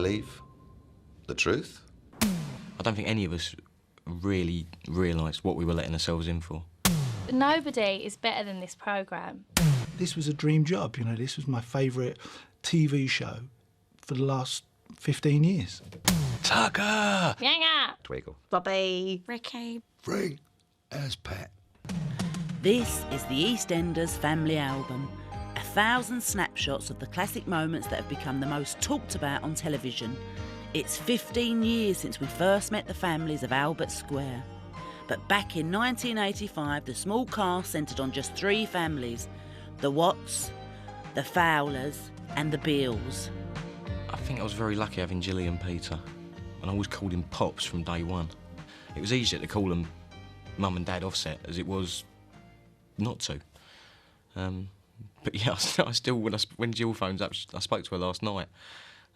leave the truth. I don't think any of us really realised what we were letting ourselves in for. Nobody is better than this programme. This was a dream job, you know, this was my favourite TV show for the last 15 years. Tucker! Bianca! Twinkle. Bobby. Ricky. Free as Pat. This is the EastEnders family album. 1,000 snapshots of the classic moments that have become the most talked about on television. It's 15 years since we first met the families of Albert Square. But back in 1985, the small cast centred on just 3 families: the Watts, the Fowlers and the Beals. I think I was very lucky having Gilly and Peter, and I always called him Pops from day one. It was easier to call them Mum and Dad Offset as it was not to. But yeah, I still, when Jill phones up, I spoke to her last night.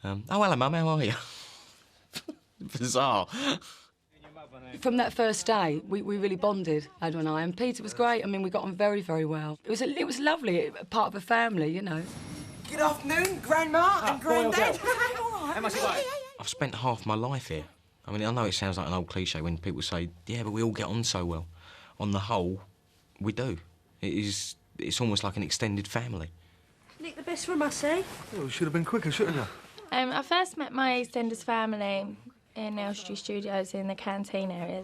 Oh, hello, Mum, how are you? Bizarre. From that first day, we really bonded, Adam and I, and Peter was great. I mean, we got on very, very well. It was lovely, part of a family, you know. Good afternoon, Grandma and Granddad. How much it like? I've spent half my life here. I mean, I know it sounds like an old cliche when people say, yeah, but we all get on so well. On the whole, we do. It's almost like an extended family. Nick the best from us, eh? Oh, should have been quicker, shouldn't you? I first met my EastEnders family in Elstree Studios in the canteen area.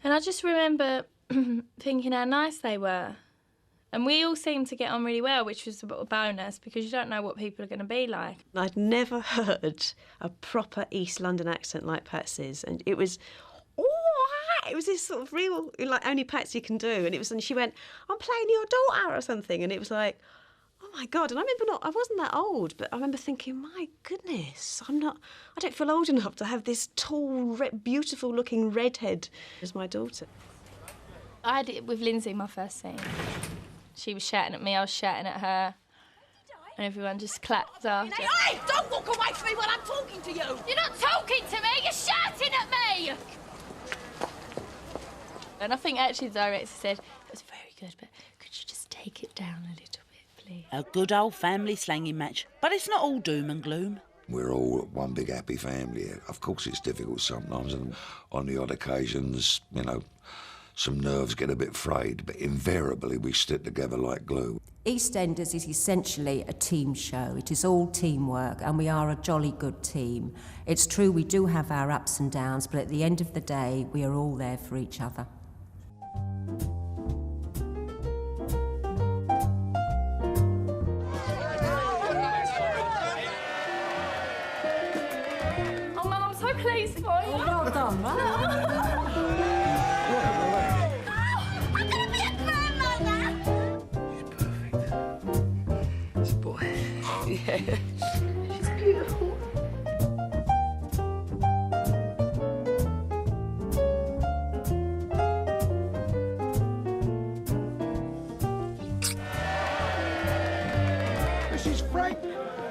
And I just remember thinking how nice they were. And we all seemed to get on really well, which was a bonus because you don't know what people are going to be like. I'd never heard a proper East London accent like Patsy's, and it was, it was this sort of real, like, only Patsy can do. And it was, and she went, I'm playing your daughter or something. And it was like, oh my God. And I remember I wasn't that old, but I remember thinking, my goodness, I don't feel old enough to have this tall, beautiful looking redhead as my daughter. I had it with Lindsay, my first scene. She was shouting at me, I was shouting at her, and everyone just clapped after. Hey, don't walk away from me while I'm talking to you! You're not talking to me, you're shouting at me! And I think actually the director said, it was very good, but could you just take it down a little bit, please? A good old family slanging match, but it's not all doom and gloom. We're all one big happy family. Of course it's difficult sometimes, and on the odd occasions, you know, some nerves get a bit frayed, but invariably we stick together like glue. EastEnders is essentially a team show. It is all teamwork, and we are a jolly good team. It's true we do have our ups and downs, but at the end of the day, we are all there for each other. Oh, Mum, I'm so pleased for you. Well done, right? Yeah. She's beautiful. This is Frank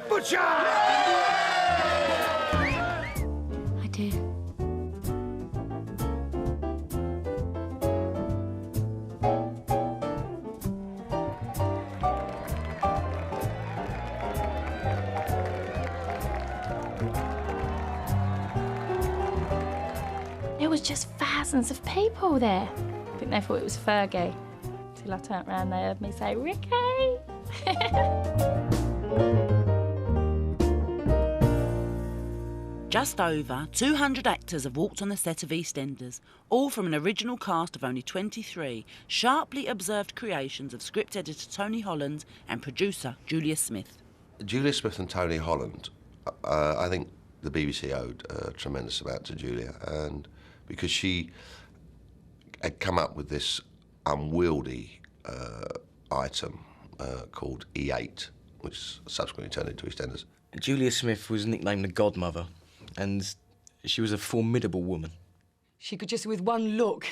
Butcher! I do. There was just thousands of people there. I think they thought it was Fergie. Till I turned around, they heard me say, Ricky! Just over 200 actors have walked on the set of EastEnders, all from an original cast of only 23, sharply observed creations of script editor Tony Holland and producer Julia Smith. Julia Smith and Tony Holland, I think the BBC owed a tremendous amount to Julia, and because she had come up with this unwieldy item called E8, which subsequently turned into EastEnders. Julia Smith was nicknamed the Godmother, and she was a formidable woman. She could just, with one look,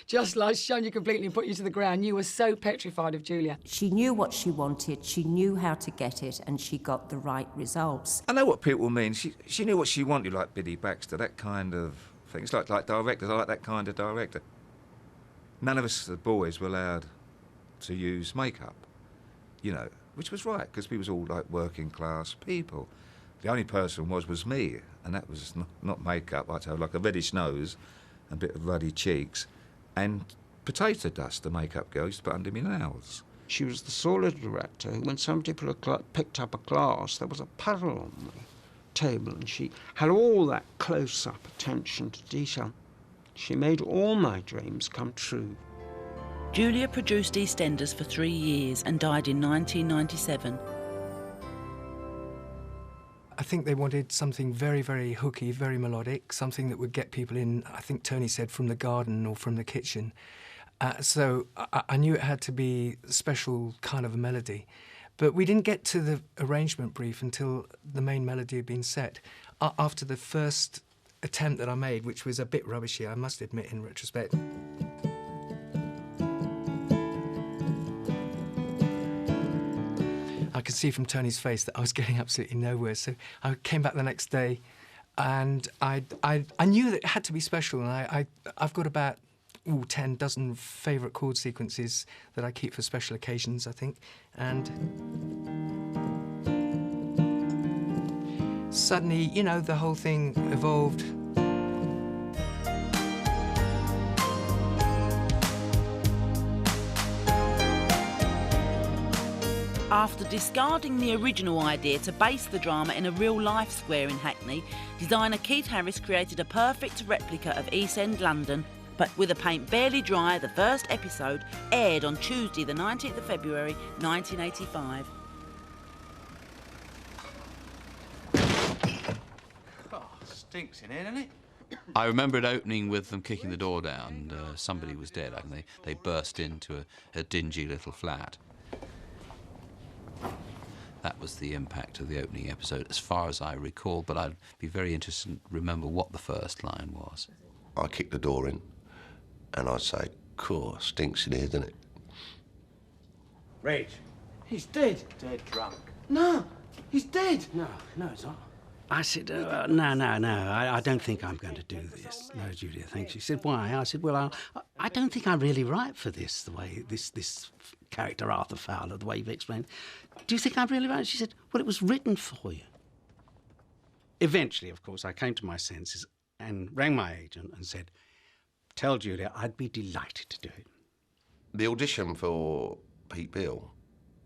just like shun you completely and put you to the ground. You were so petrified of Julia. She knew what she wanted, she knew how to get it, and she got the right results. I know what people mean. She knew what she wanted, like Biddy Baxter, that kind of thing. It's like directors. I like that kind of director. None of us, the boys, were allowed to use makeup, you know, which was right, because we was all like working class people. The only person was me, and that was not makeup. I'd have like a reddish nose, a bit of ruddy cheeks, and potato dust, the makeup girl used to put under my nails. She was the sort of director who, when somebody picked up a glass, there was a puddle on the table, and she had all that close-up attention to detail. She made all my dreams come true. Julia produced EastEnders for 3 years and died in 1997. I think they wanted something very, very hooky, very melodic, something that would get people in, I think Tony said, from the garden or from the kitchen. So I knew it had to be a special kind of a melody. But we didn't get to the arrangement brief until the main melody had been set. After the first attempt that I made, which was a bit rubbishy, I must admit, in retrospect. I could see from Tony's face that I was getting absolutely nowhere. So I came back the next day, and I knew that it had to be special. And I've got about 10 dozen favourite chord sequences that I keep for special occasions, I think. And suddenly, you know, the whole thing evolved. After discarding the original idea to base the drama in a real-life square in Hackney, designer Keith Harris created a perfect replica of East End London. But with the paint barely dry, the first episode aired on Tuesday, the 19th of February, 1985. Oh, stinks in here, doesn't it? I remember it opening with them kicking the door down, and somebody was dead. I think they burst into a dingy little flat. That was the impact of the opening episode, as far as I recall, but I'd be very interested to remember what the first line was. I kicked the door in, and I'd say, "Cool, stinks in here, doesn't it?" Reg, he's dead. Dead drunk. No, he's dead. No, he's not. I said, no, I don't think I'm going to do this. No, Julia, thanks. She said, why? I said, well, I don't think I'm really right for this, the way this character, Arthur Fowler, the way you've explained. Do you think I'm really right? She said, well, it was written for you. Eventually, of course, I came to my senses and rang my agent and said, tell Julia I'd be delighted to do it. The audition for Pete Beale,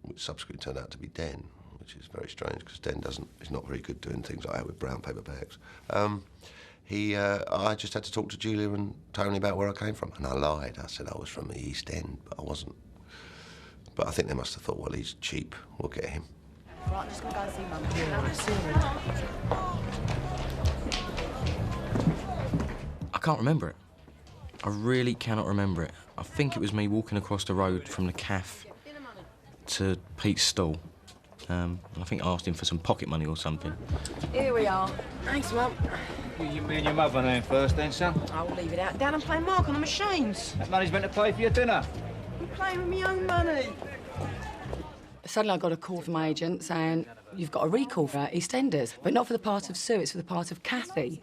which subsequently turned out to be Den, which is very strange because Den is not very good doing things like that with brown paper bags. I just had to talk to Julia and Tony about where I came from, and I lied. I said I was from the East End, but I wasn't. But I think they must have thought, well, he's cheap, we'll get him. Right, I'm just going to go and see Mum. I can't remember it. I really cannot remember it. I think it was me walking across the road from the cafe to Pete's stall. I think I asked him for some pocket money or something. Here we are. Thanks, Mum. You and your mother name first, then, son? I'll leave it out. Dan, I'm playing Mark on the machines. That money's meant to pay for your dinner. I'm playing with my own money. Suddenly I got a call from my agent saying, you've got a recall for EastEnders, but not for the part of Sue, it's for the part of Kathy.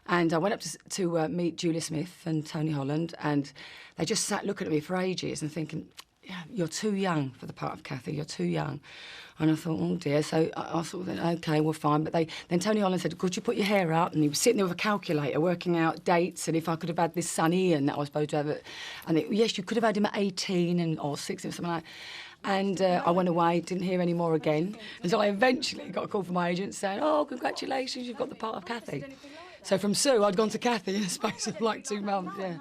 And I went up to meet Julia Smith and Tony Holland, and they just sat looking at me for ages and thinking, yeah, you're too young for the part of Kathy, you're too young. And I thought, oh dear, so I thought, OK, well, fine. But then Tony Holland said, could you put your hair out? And he was sitting there with a calculator working out dates and if I could have had this son Ian that I was supposed to have it. And yes, you could have had him at 18 or 16 or something like that. And I went away, didn't hear any more again. Until I eventually got a call from my agent saying, oh, congratulations, you've got the part of Kathy. So from Sue, I'd gone to Kathy in the space of like 2 months, yeah.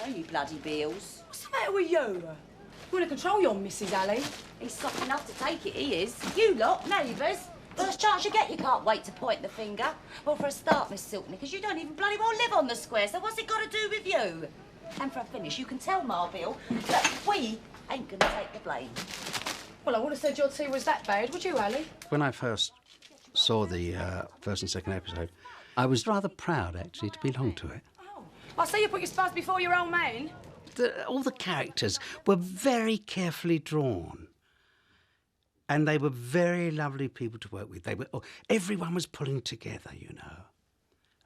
Oh, you bloody Beals. What's the matter with you? You want to control your Mrs. Ali? He's soft enough to take it, he is. You lot, neighbours. First chance you get, you can't wait to point the finger. Well, for a start, Miss Silkney, because you don't even bloody well live on the square, so what's it got to do with you? And for a finish, you can tell Marbill that we ain't going to take the blame. Well, I wouldn't have said your tea was that bad, would you, Ali? When I first saw the first and second episode, I was rather proud, actually, to belong to it. Oh, I see you put your spuds before your old man. All the characters were very carefully drawn. And they were very lovely people to work with. Everyone was pulling together, you know,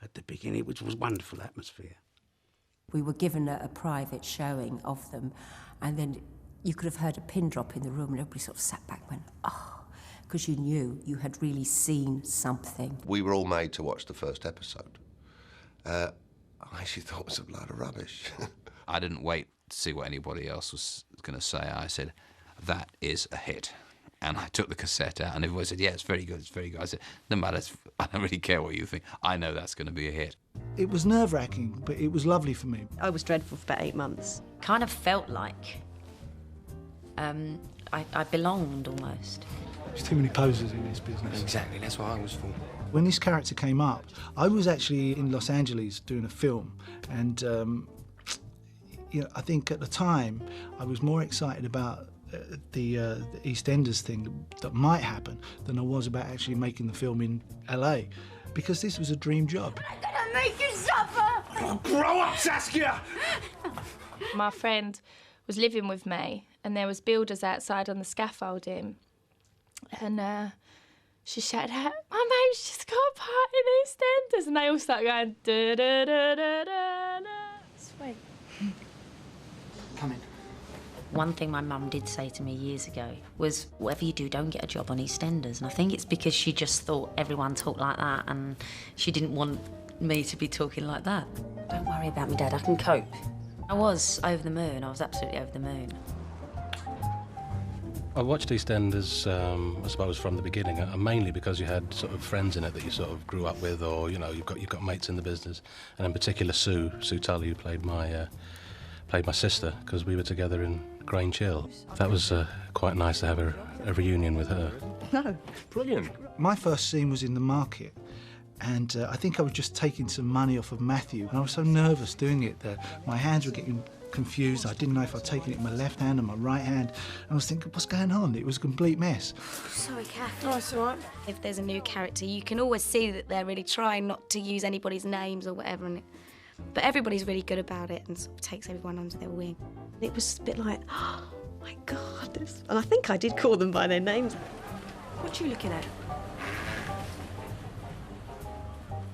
at the beginning, which was a wonderful atmosphere. We were given a private showing of them, and then you could have heard a pin drop in the room, and everybody sort of sat back and went, oh, because you knew you had really seen something. We were all made to watch the first episode. I actually thought it was a load of rubbish. I didn't wait to see what anybody else was going to say. I said, that is a hit. And I took the cassette out, and everyone said, yeah, it's very good, it's very good. I said, no matter, I don't really care what you think. I know that's going to be a hit. It was nerve-wracking, but it was lovely for me. I was dreadful for about 8 months. Kind of felt like I belonged almost. There's too many posers in this business. Exactly, that's what I was for. When this character came up, I was actually in Los Angeles doing a film, and you know, I think at the time I was more excited about the EastEnders thing that might happen than I was about actually making the film in LA, because this was a dream job. I'm gonna make you suffer! Oh, grow up, Saskia! My friend was living with me, and there was builders outside on the scaffolding, and she shouted out, "My mate's just got a part in EastEnders," and they all started going da da da da da da. Sweet. Come in. One thing my mum did say to me years ago was, whatever you do, don't get a job on EastEnders. And I think it's because she just thought everyone talked like that, and she didn't want me to be talking like that. Don't worry about me, Dad, I can cope. I was over the moon, I was absolutely over the moon. I watched EastEnders, I suppose, from the beginning, mainly because you had sort of friends in it that you sort of grew up with, or, you know, you've got mates in the business. And in particular, Sue Tully, who played my sister, because we were together in Grange Hill. That was quite nice to have a reunion with her. No. Brilliant. My first scene was in the market, and I think I was just taking some money off of Matthew, and I was so nervous doing it that my hands were getting confused. I didn't know if I'd taken it in my left hand or my right hand. And I was thinking, what's going on? It was a complete mess. Sorry, Kath. Oh, it's all right. If there's a new character, you can always see that they're really trying not to use anybody's names or whatever, but everybody's really good about it and sort of takes everyone under their wing. It was a bit like, oh my God. And I think I did call them by their names. What are you looking at?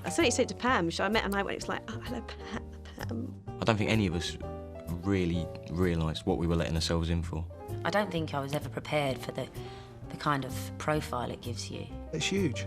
I certainly said it to Pam. I met her and it was like, oh, hello, Pam. I don't think any of us really realised what we were letting ourselves in for. I don't think I was ever prepared for the kind of profile it gives you. It's huge.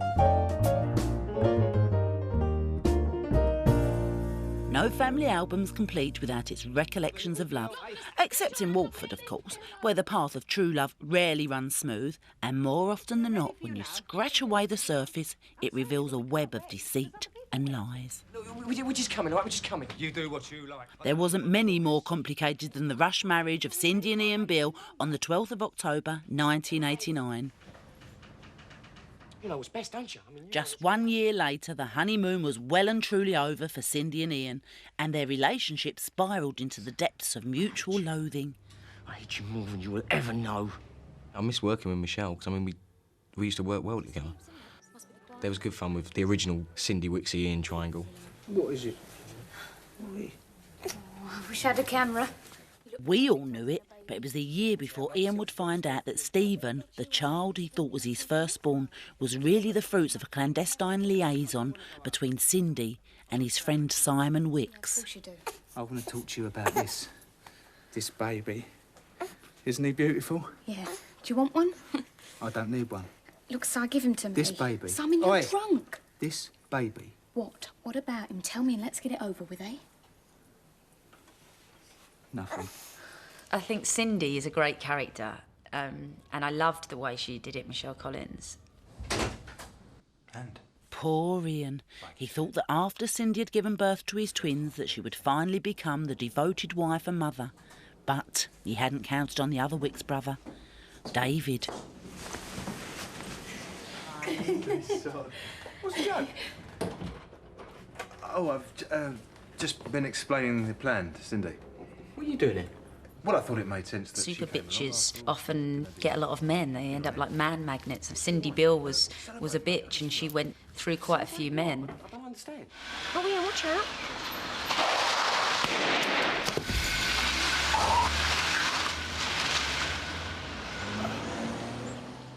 No family album's complete without its recollections of love, except in Walford, of course, where the path of true love rarely runs smooth, and more often than not, when you scratch away the surface, it reveals a web of deceit and lies. We're just coming, all right? We're just coming. You do what you like. There wasn't many more complicated than the rush marriage of Cindy and Ian Beale on the 12th of October, 1989. You know what's best, don't you? Just 1 year later, the honeymoon was well and truly over for Cindy and Ian, and their relationship spiralled into the depths of mutual loathing. I hate you more than you will ever know. I miss working with Michelle, because, I mean, we used to work well together. There was good fun with the original Cindy Wixie-Ian triangle. What is it? I wish I had a camera. We all knew it, but it was a year before Ian would find out that Stephen, the child he thought was his firstborn, was really the fruits of a clandestine liaison between Cindy and his friend Simon Wicks. Of course you do. I want to talk to you about this baby. Isn't he beautiful? Yeah. Do you want one? I don't need one. Look, Si, give him to me. This baby. Simon, you're Oi. drunk. This baby. What? What about him? Tell me and let's get it over with, eh? Nothing. I think Cindy is a great character, and I loved the way she did it, Michelle Collins. And? Poor Ian. He thought that after Cindy had given birth to his twins that she would finally become the devoted wife and mother. But he hadn't counted on the other Wicks brother, David. What's the joke? Oh, I've just been explaining the plan to Cindy. What are you doing here? Well, I thought it made sense that Super she came bitches often get a lot of men. They end up like man magnets. Cindy Beale was a bitch, and she went through quite a few men. I don't understand. Oh, yeah, watch out.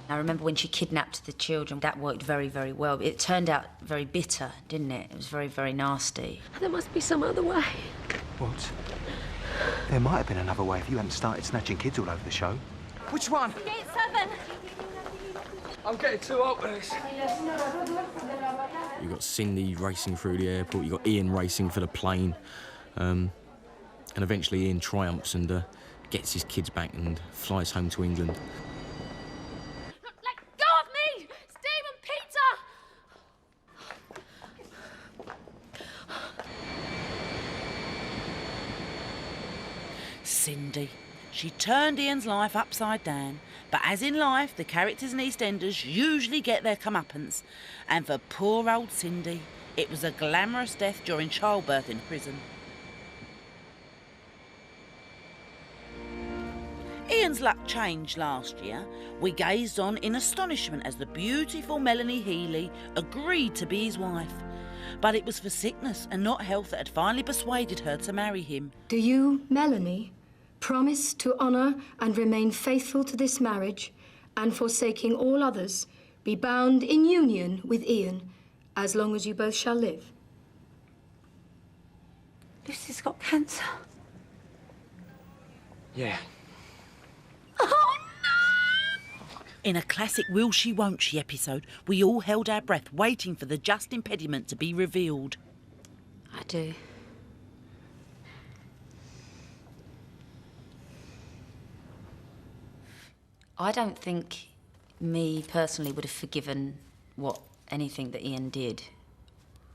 I remember when she kidnapped the children, that worked very, very well. It turned out very bitter, didn't it? It was very, very nasty. There must be some other way. What? There might have been another way if you hadn't started snatching kids all over the show. Which one? Gate 7. I'm getting too old for this. You've got Cindy racing through the airport, you've got Ian racing for the plane, and eventually Ian triumphs and gets his kids back and flies home to England. Let go of me! Steve and Peter! Cindy. She turned Ian's life upside down. But as in life, the characters in EastEnders usually get their comeuppance. And for poor old Cindy, it was a glamorous death during childbirth in prison. Ian's luck changed last year. We gazed on in astonishment as the beautiful Melanie Healy agreed to be his wife. But it was for sickness and not health that had finally persuaded her to marry him. Do you, Melanie, promise to honour and remain faithful to this marriage and, forsaking all others, be bound in union with Ian as long as you both shall live? Lucy's got cancer. Yeah. In a classic will she won't she episode, we all held our breath waiting for the just impediment to be revealed. I do. I don't think me personally would have forgiven anything that Ian did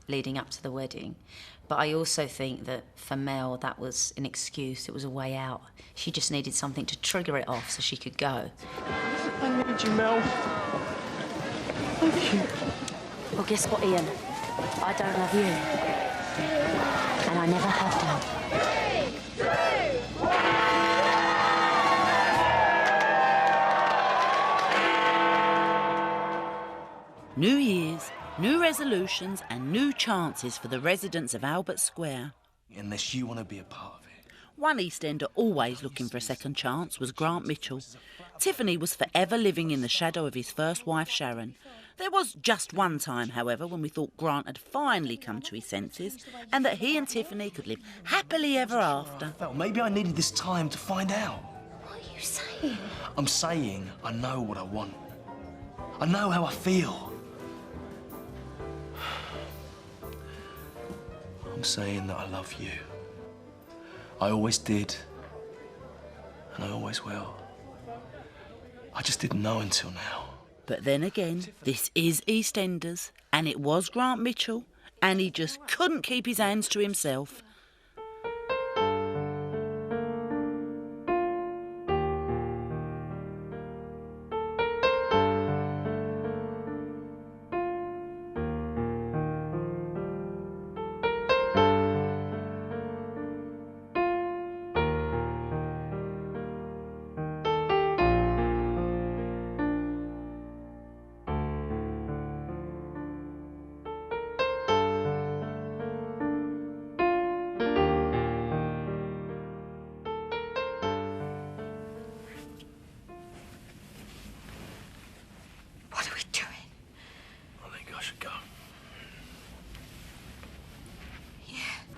leading up to the wedding. But I also think that for Mel, that was an excuse. It was a way out. She just needed something to trigger it off so she could go. I need you, Mel. Thank you. Well, guess what, Ian? I don't love you. And I never have done. 3, 2, 1. New Year's, new resolutions and new chances for the residents of Albert Square. Unless you want to be a part of it. One EastEnder always looking for a second chance was Grant Mitchell. Tiffany was forever living in the shadow of his first wife, Sharon. There was just one time, however, when we thought Grant had finally come to his senses and that he and Tiffany could live happily ever after. Well, maybe I needed this time to find out. What are you saying? I'm saying I know what I want. I know how I feel. I'm saying that I love you. I always did, and I always will. I just didn't know until now. But then again, this is EastEnders, and it was Grant Mitchell, and he just couldn't keep his hands to himself.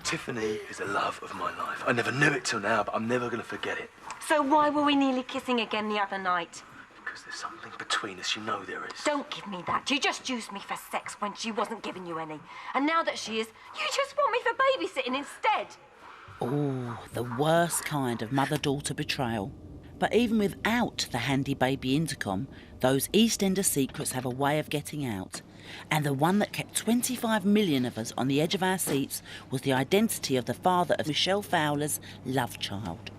Tiffany is the love of my life. I never knew it till now, but I'm never going to forget it. So why were we nearly kissing again the other night? Because there's something between us, you know there is. Don't give me that. You just used me for sex when she wasn't giving you any. And now that she is, you just want me for babysitting instead. Oh, the worst kind of mother-daughter betrayal. But even without the handy baby intercom, those EastEnder secrets have a way of getting out. And the one that kept 25 million of us on the edge of our seats was the identity of the father of Michelle Fowler's love child.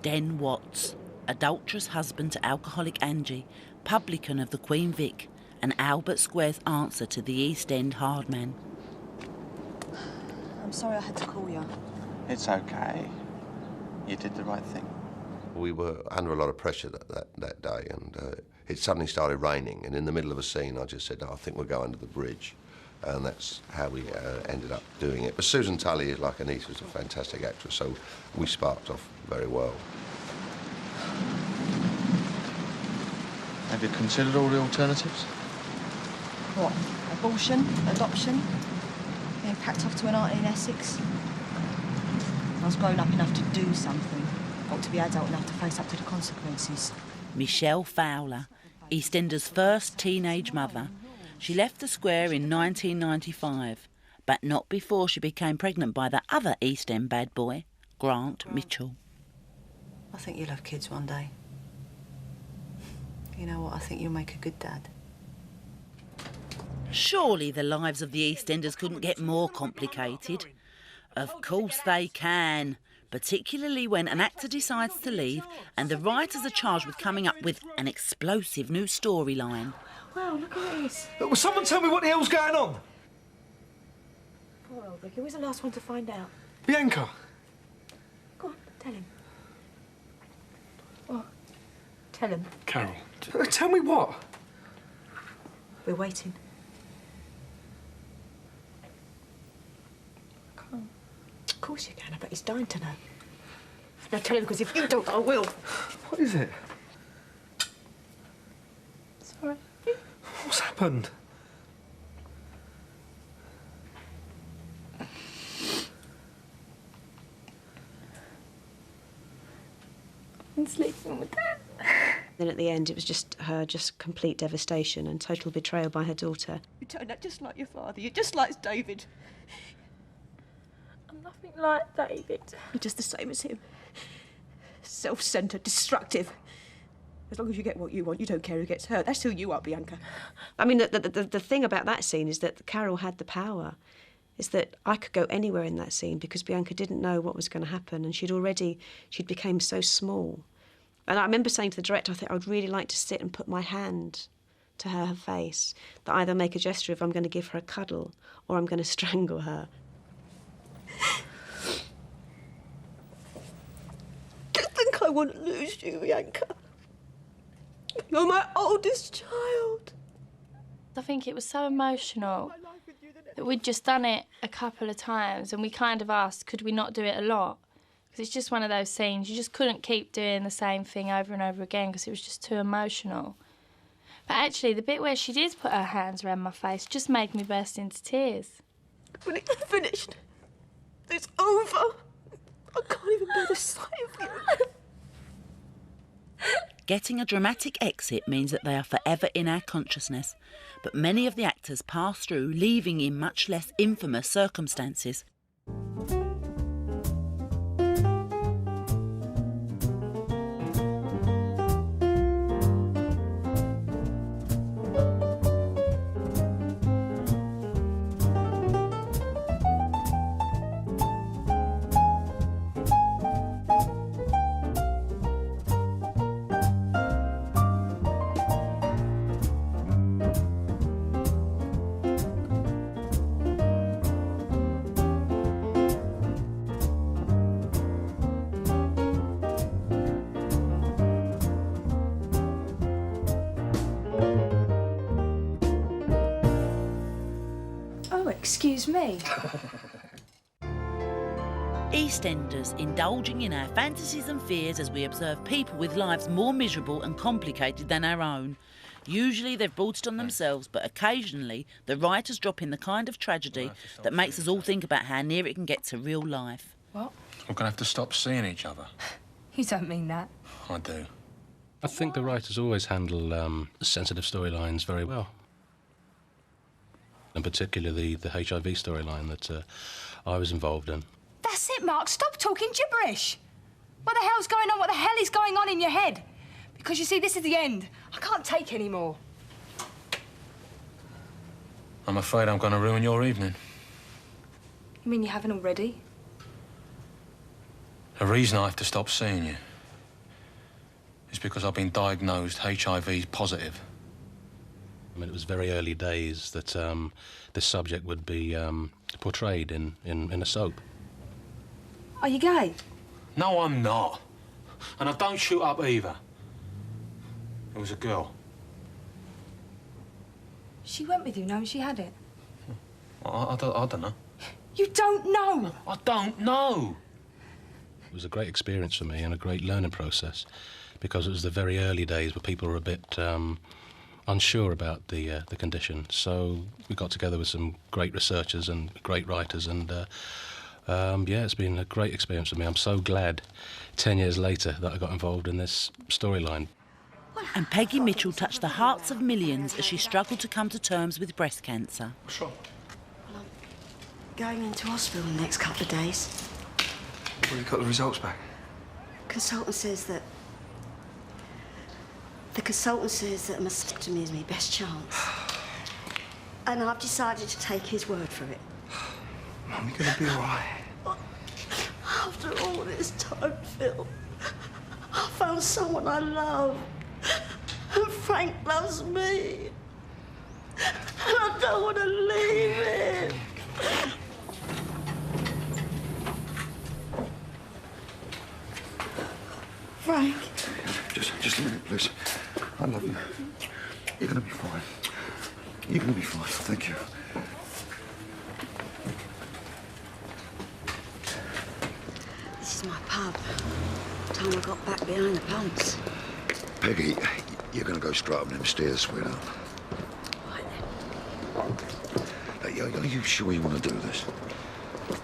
Den Watts, adulterous husband to alcoholic Angie, publican of the Queen Vic, and Albert Square's answer to the East End hardman. I'm sorry I had to call you. It's okay. You did the right thing. We were under a lot of pressure that day, and it suddenly started raining, and in the middle of a scene I just said, I think we'll go under the bridge, and that's how we ended up doing it. But Susan Tully, like her niece, was a fantastic actress, so we sparked off very well. Have you considered all the alternatives? was grown up enough to do something. Got to be adult enough to face up to the consequences. Michelle Fowler, EastEnders' first teenage mother. She left the square in 1995, but not before she became pregnant by the other East End bad boy, Grant Mitchell. I think you'll have kids one day. You know what? I think you'll make a good dad. Surely the lives of the EastEnders couldn't get more complicated. Of course they can, particularly when an actor decides to leave and the writers are charged with coming up with an explosive new storyline. Wow, look at this. Will someone tell me what the hell's going on? Poor old Ricky. Who was the last one to find out? Bianca. Go on, tell him. What? Tell him. Carol. Tell me what? We're waiting. Of course you can. I bet he's dying to know. Now tell him, because if you don't, I will. What is it? Sorry. What's happened? I'm sleeping with Dad. Then at the end, it was just complete devastation and total betrayal by her daughter. You turned out just like your father. You're just like David. I'm nothing like David. You're just the same as him. Self-centred, destructive. As long as you get what you want, you don't care who gets hurt. That's who you are, Bianca. I mean, the thing about that scene is that Carol had the power. Is that I could go anywhere in that scene because Bianca didn't know what was going to happen, and she'd become so small. And I remember saying to the director, I think I would really like to sit and put my hand to her face, that either make a gesture of I'm going to give her a cuddle or I'm going to strangle her. I think I want to lose you, Bianca. You're my oldest child. I think it was so emotional that we'd just done it a couple of times and we kind of asked, could we not do it a lot? Because it's just one of those scenes, you just couldn't keep doing the same thing over and over again because it was just too emotional. But actually, the bit where she did put her hands around my face just made me burst into tears. When it's finished, it's over. I can't even bear the sight of you. Getting a dramatic exit means that they are forever in our consciousness, but many of the actors pass through, leaving in much less infamous circumstances. Excuse me. EastEnders, indulging in our fantasies and fears as we observe people with lives more miserable and complicated than our own. Usually they've brought it on themselves, but occasionally the writers drop in the kind of tragedy that makes us all think about how near it can get to real life. What? We're going to have to stop seeing each other. You don't mean that. I do. I think the writers always handle sensitive storylines very well. And particularly the HIV storyline that I was involved in. That's it, Mark. Stop talking gibberish. What the hell's going on? What the hell is going on in your head? Because, you see, this is the end. I can't take any more. I'm afraid I'm going to ruin your evening. You mean you haven't already? The reason I have to stop seeing you is because I've been diagnosed HIV positive. I mean, it was very early days that this subject would be portrayed in a soap. Are you gay? No, I'm not. And I don't shoot up either. It was a girl. She went with you knowing she had it? I don't know. You don't know? I don't know. It was a great experience for me and a great learning process because it was the very early days where people were a bit unsure about the condition. So we got together with some great researchers and great writers and Yeah, it's been a great experience for me. I'm so glad 10 years later that I got involved in this storyline. And Peggy Mitchell touched the hearts of millions as she struggled to come to terms with breast cancer. What's wrong? Well, I'm going into hospital in the next couple of days. Well, you got the results back. Consultant says that... The consultant says that a mastectomy is my best chance. And I've decided to take his word for it. Mum, you're gonna be all right. After all this time, Phil, I found someone I love. And Frank loves me. And I don't want to leave him. Frank. Just a minute, please. I love you. You're gonna be fine. You're gonna be fine. Thank you. This is my pub. Time I got back behind the pumps. Peggy, you're gonna go straight up them stairs, sweetheart. Right then. Are you sure you want to do this?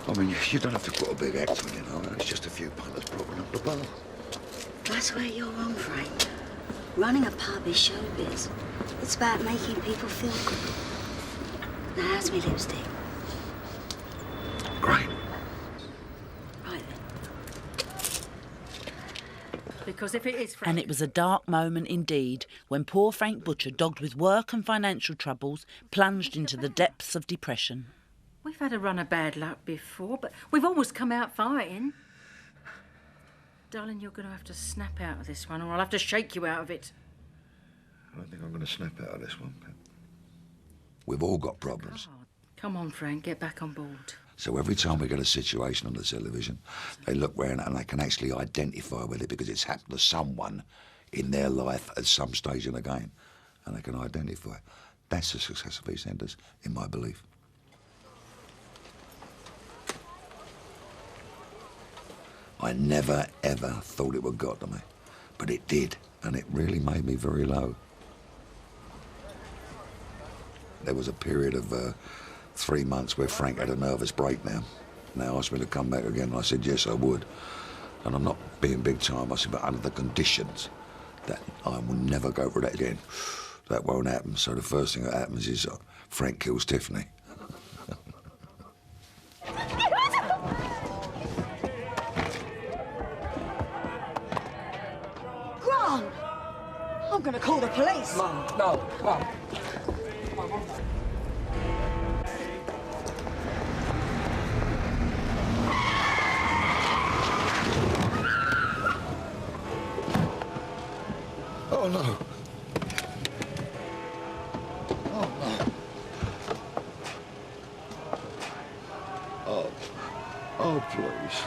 I mean, you don't have to put a big act on, you know. It's just a few punters propping up the bar. That's where you're wrong, Frank. Running a pub is showbiz. It's about making people feel good. Now, how's me lipstick? Great. Right then. Because if it is Frank... And it was a dark moment indeed when poor Frank Butcher, dogged with work and financial troubles, plunged into the depths of depression. We've had a run of bad luck before, but we've always come out fighting. Darling, you're going to have to snap out of this one, or I'll have to shake you out of it. I don't think I'm going to snap out of this one, Pep. We've all got problems. God. Come on, Frank, get back on board. So every time we get a situation on the television, they look round and they can actually identify with it because it's happened to someone in their life at some stage in the game, and they can identify. That's the success of EastEnders, in my belief. I never, ever thought it would got to me, but it did, and it really made me very low. There was a period of 3 months where Frank had a nervous breakdown, and they asked me to come back again, and I said yes, I would. And I'm not being big time, I said, but under the conditions that I will never go for that again. That won't happen, so the first thing that happens is Frank kills Tiffany. Grant! I'm going to call the police. Mum, no, Mum. Oh, no. Oh, no. Oh, please.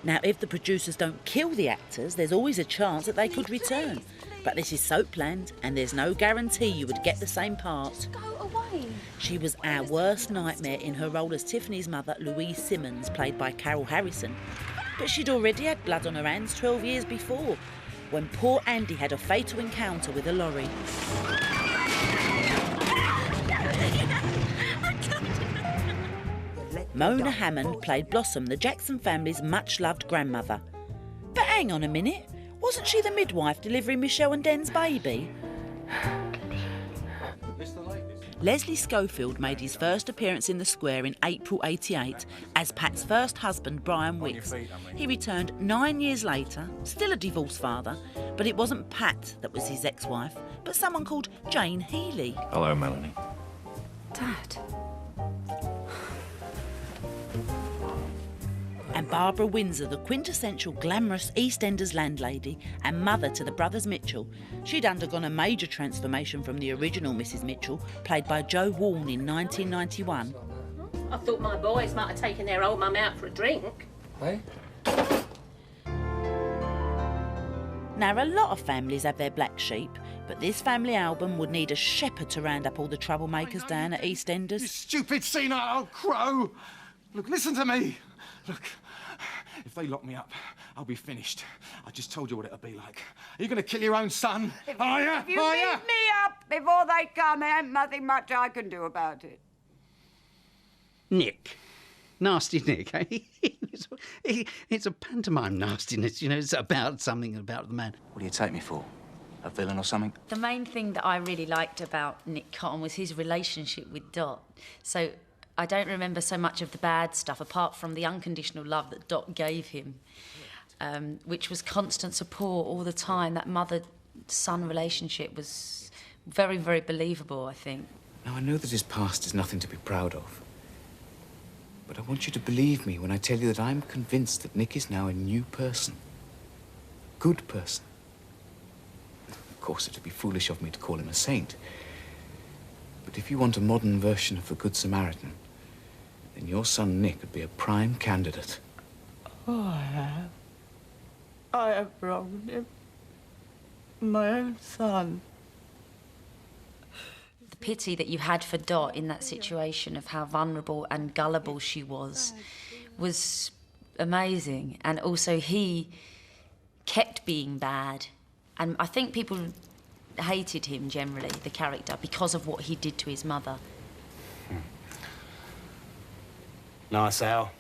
Now, if the producers don't kill the actors, there's always a chance that they could return. But this is so planned, and there's no guarantee you would get the same part. Go away. She was our worst nightmare in her role as Tiffany's mother, Louise Simmons, played by Carol Harrison. But she'd already had blood on her hands 12 years before, when poor Andy had a fatal encounter with a lorry. Mona Hammond played Blossom, the Jackson family's much-loved grandmother. But hang on a minute, wasn't she the midwife delivering Michelle and Dan's baby? Leslie Schofield made his first appearance in the square in April '88 as Pat's first husband, Brian Wicks. He returned 9 years later, still a divorced father, but it wasn't Pat that was his ex-wife, but someone called Jane Healy. Hello, Melanie. Dad. And Barbara Windsor, the quintessential glamorous EastEnders landlady and mother to the brothers Mitchell. She'd undergone a major transformation from the original Mrs. Mitchell, played by Jo Warne in 1991. I thought my boys might have taken their old mum out for a drink. Hey? Now, a lot of families have their black sheep, but this family album would need a shepherd to round up all the troublemakers down at EastEnders. You stupid senile crow! Look, listen to me. Look, if they lock me up, I'll be finished. I just told you what it'll be like. Are you going to kill your own son? Are you? If you leave me up before they come, there ain't nothing much I can do about it. Nick. Nasty Nick, eh? It's a pantomime nastiness, you know, it's about something about the man. What do you take me for? A villain or something? The main thing that I really liked about Nick Cotton was his relationship with Dot. So I don't remember so much of the bad stuff, apart from the unconditional love that Dot gave him, which was constant support all the time. That mother-son relationship was very, very believable, I think. Now, I know that his past is nothing to be proud of. But I want you to believe me when I tell you that I'm convinced that Nick is now a new person. Good person. Of course, it'd be foolish of me to call him a saint. But if you want a modern version of the Good Samaritan, then your son Nick would be a prime candidate. Oh, I have wronged him. My own son. The pity that you had for Dot in that situation of how vulnerable and gullible she was amazing. And also he kept being bad. And I think people hated him generally, the character, because of what he did to his mother. Nice, Al.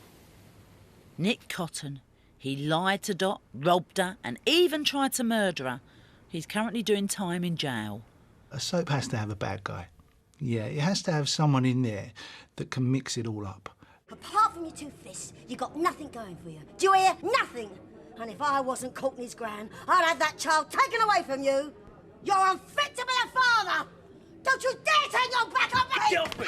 Nick Cotton. He lied to Dot, robbed her, and even tried to murder her. He's currently doing time in jail. A soap has to have a bad guy. Yeah, it has to have someone in there that can mix it all up. Apart from your two fists, you got nothing going for you. Do you hear? Nothing! And if I wasn't Courtney's gran, I'd have that child taken away from you. You're unfit to be a father! Don't you dare turn your back on me! Get off me!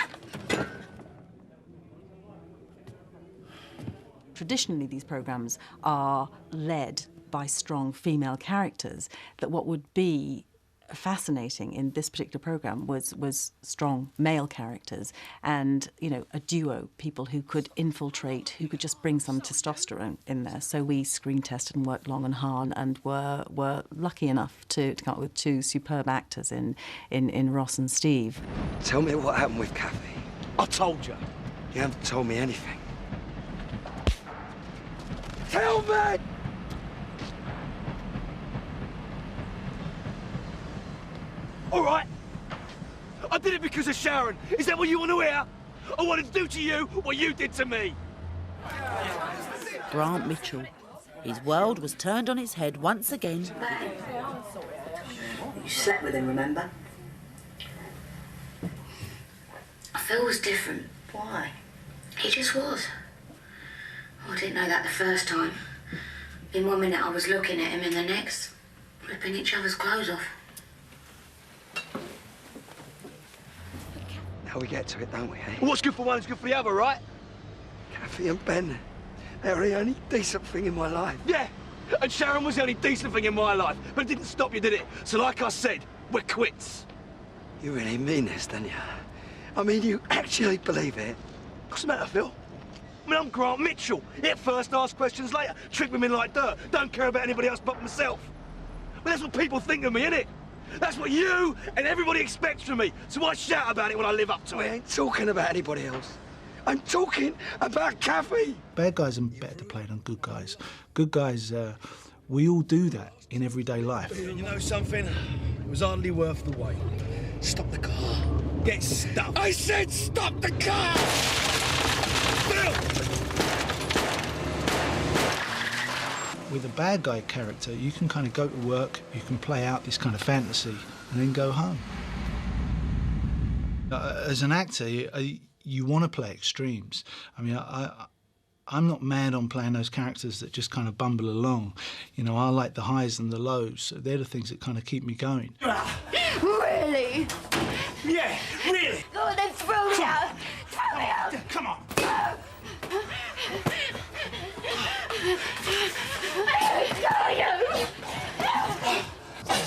Traditionally, these programmes are led by strong female characters, that what would be fascinating in this particular programme was strong male characters and, you know, a duo, people who could infiltrate, who could just bring some testosterone in there. So we screen tested and worked long and hard and were lucky enough to come up with two superb actors in Ross and Steve. Tell me what happened with Kathy. I told you. You haven't told me anything. Tell me! All right. I did it because of Sharon. Is that what you want to hear? I wanted to do to you what you did to me. Grant Mitchell. His world was turned on its head once again. You slept with him, remember? Phil was different. Why? He just was. Oh, I didn't know that the first time. In 1 minute I was looking at him, in the next, ripping each other's clothes off. Now we get to it, don't we, eh? What's good for one is good for the other, right? Kathy and Ben, they were the only decent thing in my life. Yeah, and Sharon was the only decent thing in my life, but it didn't stop you, did it? So like I said, we're quits. You really mean this, don't you? I mean, you actually believe it? What's the matter, Phil? I mean, I'm Grant Mitchell. Hit first, ask questions later. Trick women like dirt. Don't care about anybody else but myself. But that's what people think of me, innit? That's what you and everybody expects from me. So I shout about it when I live up to it. I ain't talking about anybody else. I'm talking about Kathy. Bad guys are better to play than good guys. Good guys, we all do that in everyday life. You know something? It was hardly worth the wait. Stop the car. Get stuffed. I said stop the car! Phil! With a bad guy character, you can kind of go to work, you can play out this kind of fantasy, and then go home. As an actor, you want to play extremes. I mean, I'm not mad on playing those characters that just kind of bumble along. You know, I like the highs and the lows. So they're the things that kind of keep me going. Really? Yeah, really. Go on, then throw me out. Throw me out. Come on.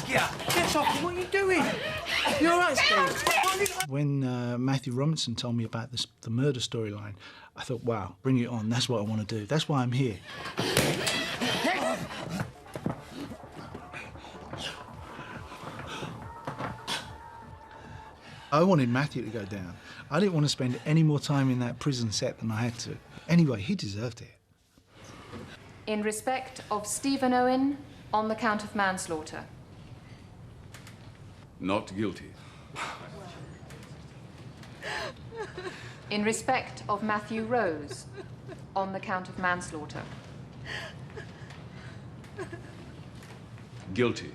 Get off him, what are you doing? You all right, Steve? When Matthew Robinson told me about the murder storyline, I thought, wow, bring it on. That's what I want to do. That's why I'm here. I wanted Matthew to go down. I didn't want to spend any more time in that prison set than I had to. Anyway, he deserved it. In respect of Stephen Owen, on the count of manslaughter. Not guilty. In respect of Matthew Rose, on the count of manslaughter. Guilty.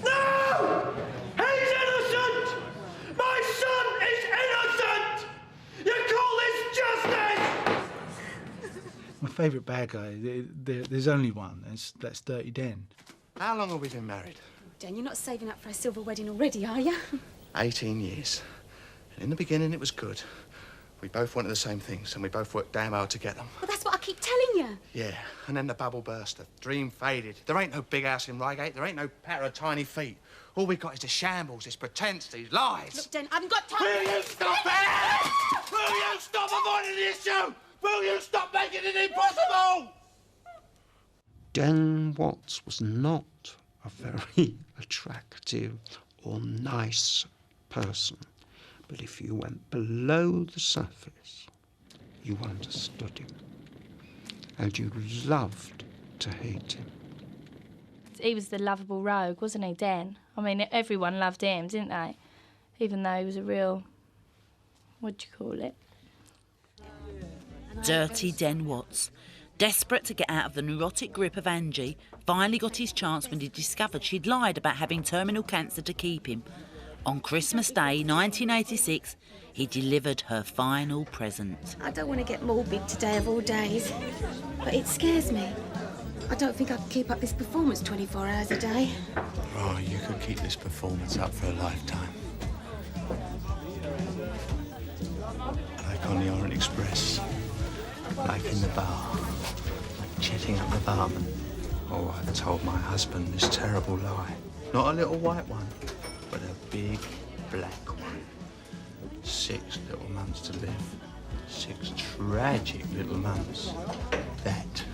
No! He's innocent! My son is innocent! You call this justice? My favourite bad guy, there's only one, that's Dirty Den. How long have we been married? Dan, you're not saving up for a silver wedding already, are you? 18 years. And in the beginning, it was good. We both wanted the same things, and we both worked damn hard to get them. Well, that's what I keep telling you. Yeah, and then the bubble burst, the dream faded. There ain't no big house in Reigate, there ain't no pair of tiny feet. All we got is the shambles, this pretense, these lies. Look, Dan, I haven't got time. Will you stop it? Will you stop avoiding the issue? Will you stop making it impossible? Dan Watts was not a very attractive or nice person. But if you went below the surface, you understood him. And you loved to hate him. He was the lovable rogue, wasn't he, Dan? I mean, everyone loved him, didn't they? Even though he was a real, what do you call it? Dirty Den Watts, desperate to get out of the neurotic grip of Angie, finally got his chance when he discovered she'd lied about having terminal cancer to keep him. On Christmas Day, 1986, he delivered her final present. I don't want to get morbid today of all days, but it scares me. I don't think I can keep up this performance 24 hours a day. Oh, you could keep this performance up for a lifetime. Like on the Orient Express, like in the bar, like chatting up the barman. Oh, I've told my husband this terrible lie. Not a little white one, but a big black one. 6 little months to live. 6 tragic little months. That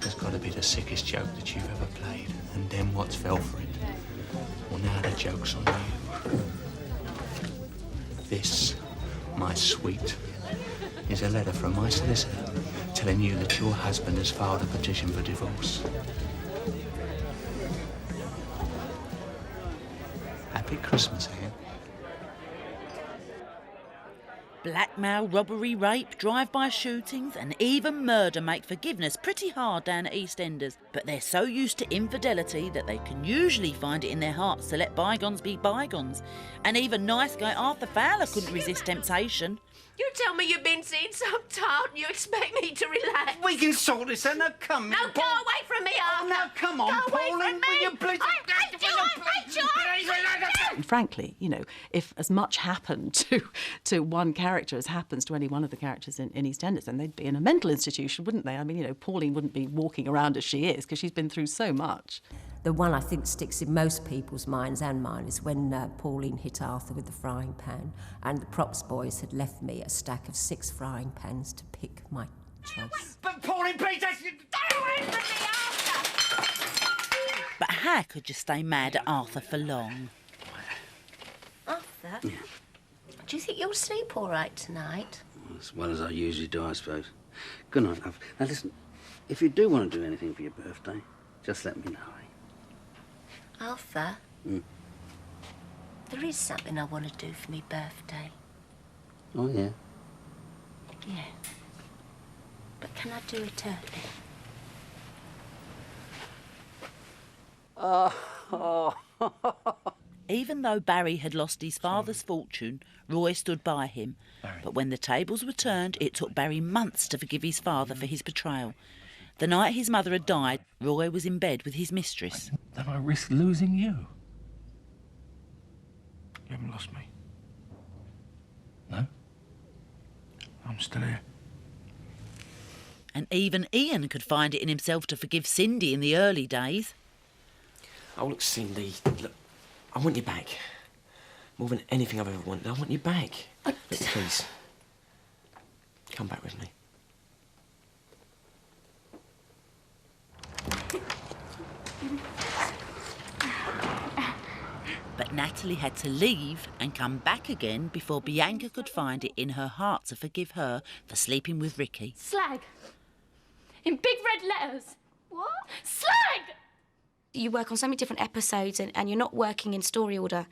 has got to be the sickest joke that you've ever played. And then what's fell for it? Well, now the joke's on you. This, my sweet, is a letter from my solicitor telling you that your husband has filed a petition for divorce. Happy Christmas, Anne. Blackmail, robbery, rape, drive-by shootings and even murder make forgiveness pretty hard down at EastEnders. But they're so used to infidelity that they can usually find it in their hearts to let bygones be bygones. And even nice guy Arthur Fowler couldn't resist temptation. You tell me you've been seen so tired and you expect me to relax. We can sort this out. Now, come Now go away from me, Arthur. Oh, now, come on, Go away Pauline. from me. Will you please... I hate you, I hate you, I hate you. And frankly, you know, if as much happened to one character as happens to any one of the characters in EastEnders, then they'd be in a mental institution, wouldn't they? I mean, you know, Pauline wouldn't be walking around as she is because she's been through so much. The one I think sticks in most people's minds and mine is when Pauline hit Arthur with the frying pan and the props boys had left me a stack of 6 frying pans to pick my choice. But Pauline, please, Stay away from me, Arthur! But how could you stay mad at Arthur for long? Arthur? Yeah. Do you think you'll sleep all right tonight? As well as I usually do, I suppose. Good night, love. Now, listen, if you do want to do anything for your birthday, just let me know, eh? Arthur? There is something I want to do for my birthday. Oh, yeah? Yeah. But can I do it early? Even though Barry had lost his father's fortune, Roy stood by him. But when the tables were turned, it took Barry months to forgive his father for his betrayal. The night his mother had died, Roy was in bed with his mistress. Then I risk losing you. You haven't lost me. No? I'm still here. And even Ian could find it in himself to forgive Cindy in the early days. Oh, look, Cindy, look, I want you back. More than anything I've ever wanted, I want you back. Look, please, come back with me. But Natalie had to leave and come back again before Bianca could find it in her heart to forgive her for sleeping with Ricky. Slag. In big red letters. What? Slag! You work on so many different episodes and you're not working in story order,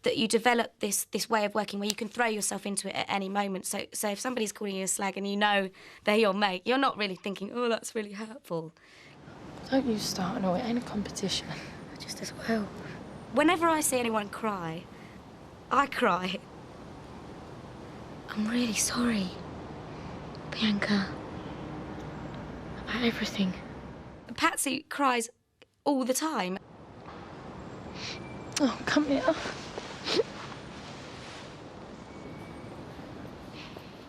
that you develop this way of working where you can throw yourself into it at any moment. So if somebody's calling you a slag and you know they're your mate, you're not really thinking, oh, that's really hurtful. Don't you start, no, it ain't a competition. Just as well. Whenever I see anyone cry, I cry. I'm really sorry, Bianca, about everything. Patsy cries all the time. Oh, come here.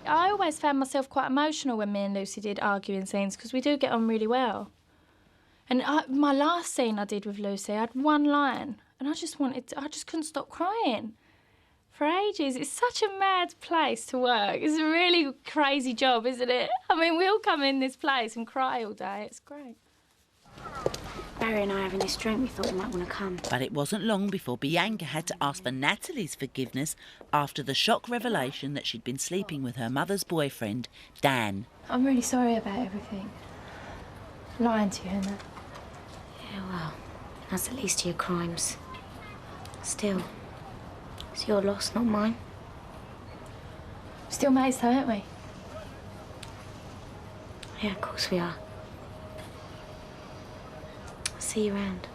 I always found myself quite emotional when me and Lucy did arguing scenes because we do get on really well. And my last scene I did with Lucy, I had one line and I just couldn't stop crying for ages. It's such a mad place to work. It's a really crazy job, isn't it? I mean, we all come in this place and cry all day. It's great. Barry and I having this drink, we thought you might want to come. But it wasn't long before Bianca had to ask for Natalie's forgiveness after the shock revelation that she'd been sleeping with her mother's boyfriend, Dan. I'm really sorry about everything. Lying to you and that. Yeah, well, that's the least of your crimes. Still, it's your loss, not mine. Still mates though, aren't we? Yeah, of course we are. I'll see you around.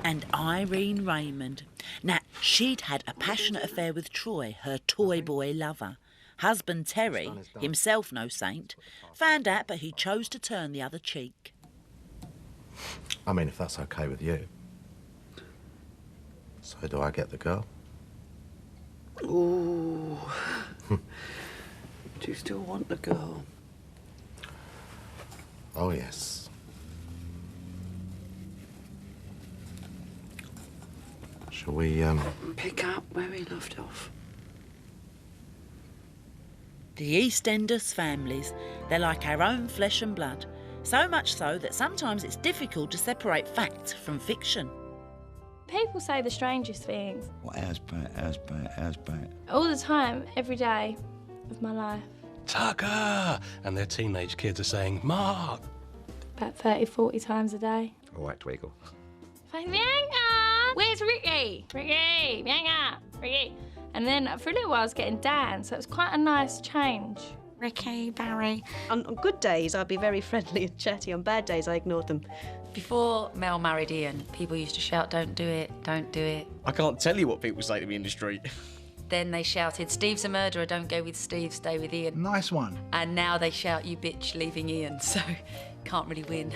And Irene Raymond. Now, she'd had a passionate affair with Troy, her toy boy lover. Husband Terry, himself no saint, found out but he chose to turn the other cheek. I mean, if that's okay with you. So do I get the girl? Ooh. Do you still want the girl? Oh, yes. Shall we, Pick up where we left off. The EastEnders families, they're like our own flesh and blood. So much so that sometimes it's difficult to separate fact from fiction. People say the strangest things. Well, how's bad. All the time, every day of my life. Tucker! And their teenage kids are saying, Mark! About 30, 40 times a day. All right, Twinkle. Bianca! Where's Ricky? Ricky! Bianca! Ricky! And then for a little while I was getting Dan, so it was quite a nice change. Ricky, Barry. On good days, I'd be very friendly and chatty. On bad days, I ignored them. Before Mel married Ian, people used to shout, don't do it, don't do it. I can't tell you what people say to me in the street. Then they shouted, Steve's a murderer, don't go with Steve, stay with Ian. Nice one. And now they shout, you bitch, leaving Ian, so can't really win.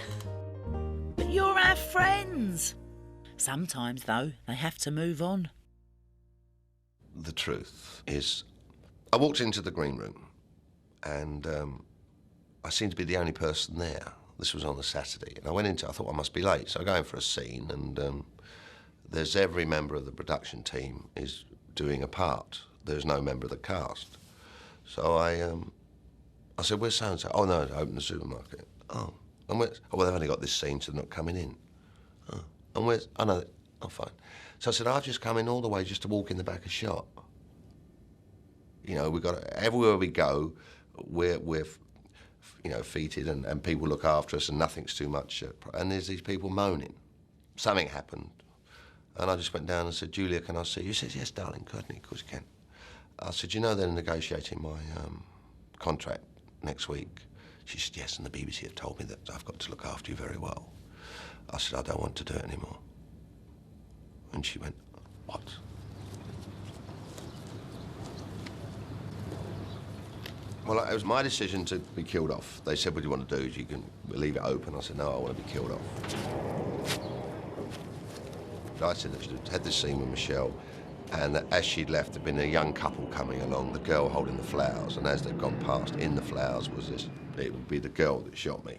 But you're our friends. Sometimes, though, they have to move on. The truth is, I walked into the green room and I seemed to be the only person there. This was on a Saturday, and I went into, I thought I must be late, so I go in for a scene, and there's every member of the production team is doing a part. There's no member of the cast. So I said, where's so-and-so? Oh, no, I opened the supermarket. Oh, and where's, oh, well, they've only got this scene, so they're not coming in. Oh, and where's, oh, no, oh, fine. So I said, I've just come in all the way just to walk in the back of shot. You know, we've got, everywhere we go, we're you know, feted and people look after us and nothing's too much. And there's these people moaning. Something happened. And I just went down and said, Julia, can I see you? She said, yes, darling, certainly, of course you can. I said, you know they're negotiating my contract next week? She said, yes, and the BBC have told me that I've got to look after you very well. I said, I don't want to do it anymore. And she went, what? Well, it was my decision to be killed off. They said, what do you want to do? You can leave it open. I said, no, I want to be killed off. I said that she'd had this scene with Michelle, and that as she'd left, there'd been a young couple coming along, the girl holding the flowers, and as they'd gone past, in the flowers was this, it would be the girl that shot me.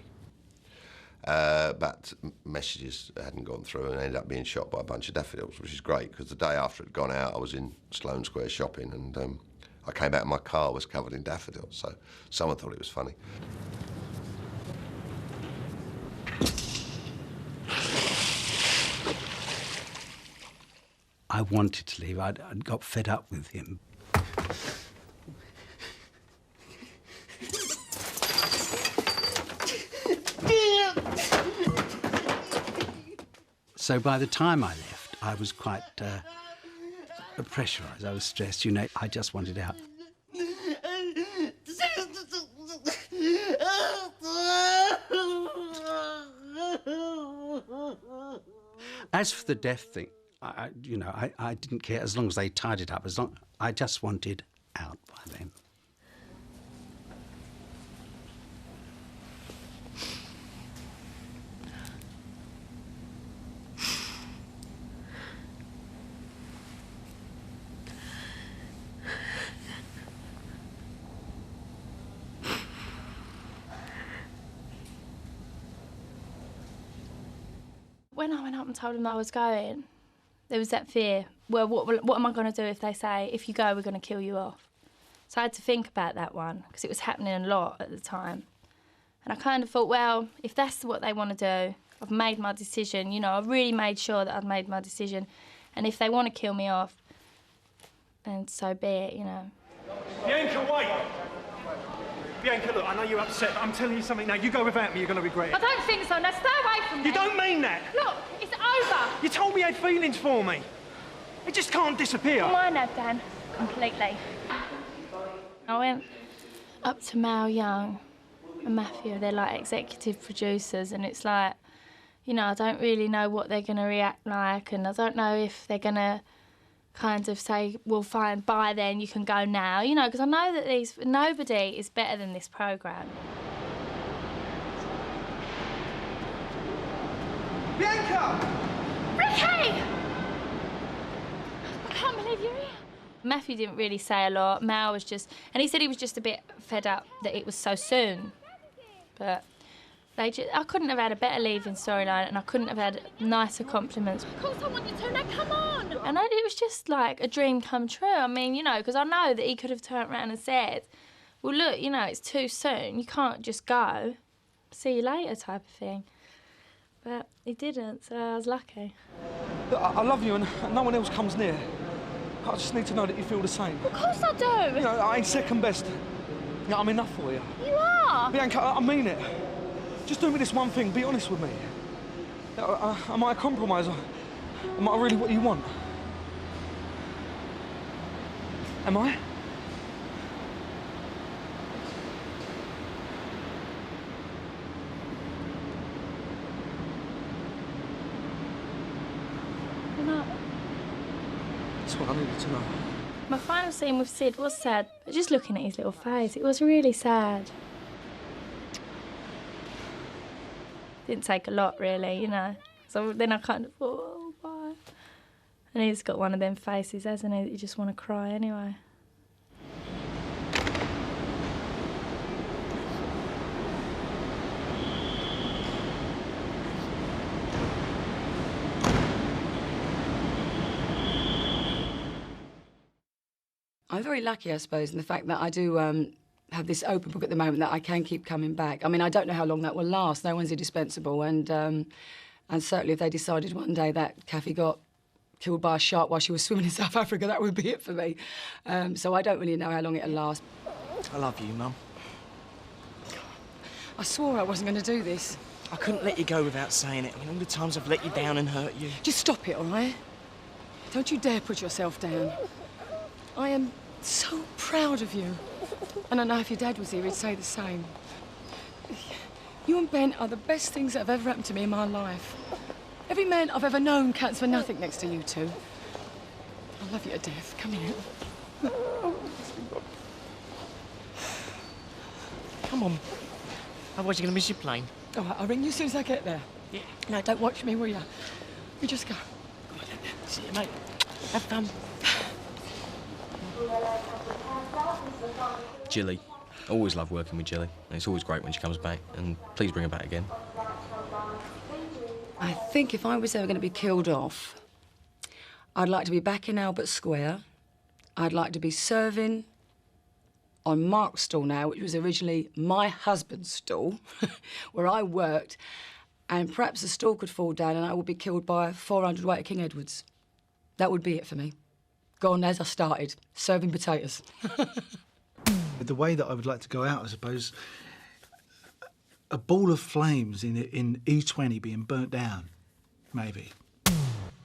But messages hadn't gone through and ended up being shot by a bunch of daffodils, which is great, because the day after it had gone out, I was in Sloane Square shopping, and I came out and my car was covered in daffodils, so someone thought it was funny. I wanted to leave. I'd got fed up with him. So by the time I left, I was quite pressurised. I was stressed, you know. I just wanted out. As for the death thing, I didn't care as long as they tied it up. I just wanted out by then. When I went up and told them that I was going, there was that fear. Well, what am I going to do if they say, if you go, we're going to kill you off? So I had to think about that one, because it was happening a lot at the time. And I kind of thought, well, if that's what they want to do, I've made my decision. You know, I've really made sure that I've made my decision. And if they want to kill me off, then so be it, you know. Bianca, wait! Bianca, look, I know you're upset, but I'm telling you something now. You go without me, you're going to regret it. I don't think so. Now stay away from me. You don't mean that! Look, it's over. You told me you had feelings for me. It just can't disappear. Mine have, Dan. Completely. I went up to Mal Young and Matthew. They're like executive producers, and it's like, you know, I don't really know what they're going to react like, and I don't know if they're going to kind of say, well, fine, bye then, you can go now, you know, because I know that nobody is better than this programme. Bianca! Ricky! I can't believe you're here. Matthew didn't really say a lot. Mal was just... And he said he was just a bit fed up that it was so soon. But I couldn't have had a better leaving storyline, and I couldn't have had nicer compliments. Of course I want you to. Now, come on! And it was just like a dream come true. I mean, you know, because I know that he could have turned around and said, well, look, you know, it's too soon. You can't just go. See you later type of thing. But he didn't, so I was lucky. Look, I love you, and no one else comes near. I just need to know that you feel the same. Of course I do. You know, I ain't second best. You know, I'm enough for you. You are. Bianca, I mean it. Just do me this one thing. Be honest with me. Am I a compromiser? Am I really what you want? Am I? No. That's what I needed to know. My final scene with Sid was sad, but just looking at his little face, it was really sad. Didn't take a lot, really, you know. So then I kind of thought, oh, bye. And he's got one of them faces, hasn't he, that you just want to cry anyway. I'm very lucky, I suppose, in the fact that I do have this open book at the moment that I can keep coming back. I mean, I don't know how long that will last. No one's indispensable, and certainly if they decided one day that Kathy got killed by a shark while she was swimming in South Africa, that would be it for me. So I don't really know how long it'll last. I love you, Mum. I swore I wasn't going to do this. I couldn't let you go without saying it. I mean, all the times I've let you down and hurt you. Just stop it, all right? Don't you dare put yourself down. I am so proud of you. And I know if your dad was here, he'd say the same. You and Ben are the best things that have ever happened to me in my life. Every man I've ever known counts for nothing next to you two. I love you to death. Come here. Come on. Otherwise you're going to miss your plane. All right, I'll ring you as soon as I get there. Yeah. No, don't watch me, will you? You just go. See you, mate. Have fun. Jilly. Always love working with Jilly. And it's always great when she comes back. And please bring her back again. I think if I was ever going to be killed off, I'd like to be back in Albert Square. I'd like to be serving on Mark's stall now, which was originally my husband's stall, where I worked. And perhaps the stall could fall down and I would be killed by 400 weight of King Edwards. That would be it for me. Gone as I started, serving potatoes. The way that I would like to go out, I suppose, a ball of flames in E20 being burnt down, maybe.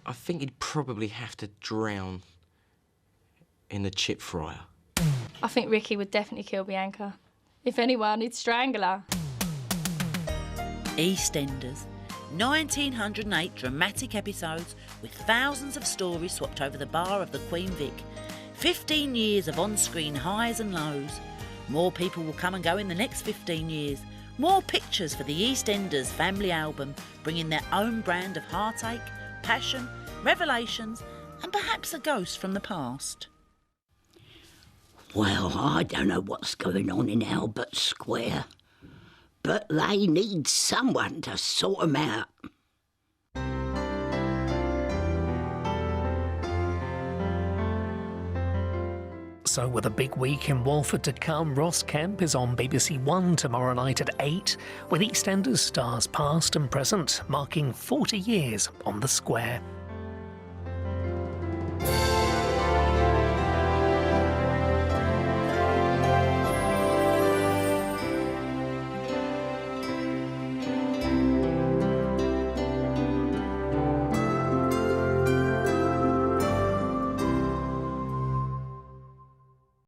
I think he'd probably have to drown in the chip fryer. I think Ricky would definitely kill Bianca. If anyone, he'd strangle her. EastEnders. 1908 dramatic episodes with thousands of stories swapped over the bar of the Queen Vic. 15 years of on-screen highs and lows. More people will come and go in the next 15 years. More pictures for the EastEnders family album, bringing their own brand of heartache, passion, revelations, and perhaps a ghost from the past. Well, I don't know what's going on in Albert Square, but they need someone to sort them out. So with a big week in Walford to come, Ross Kemp is on BBC One tomorrow night at 8, with EastEnders stars past and present, marking 40 years on the square.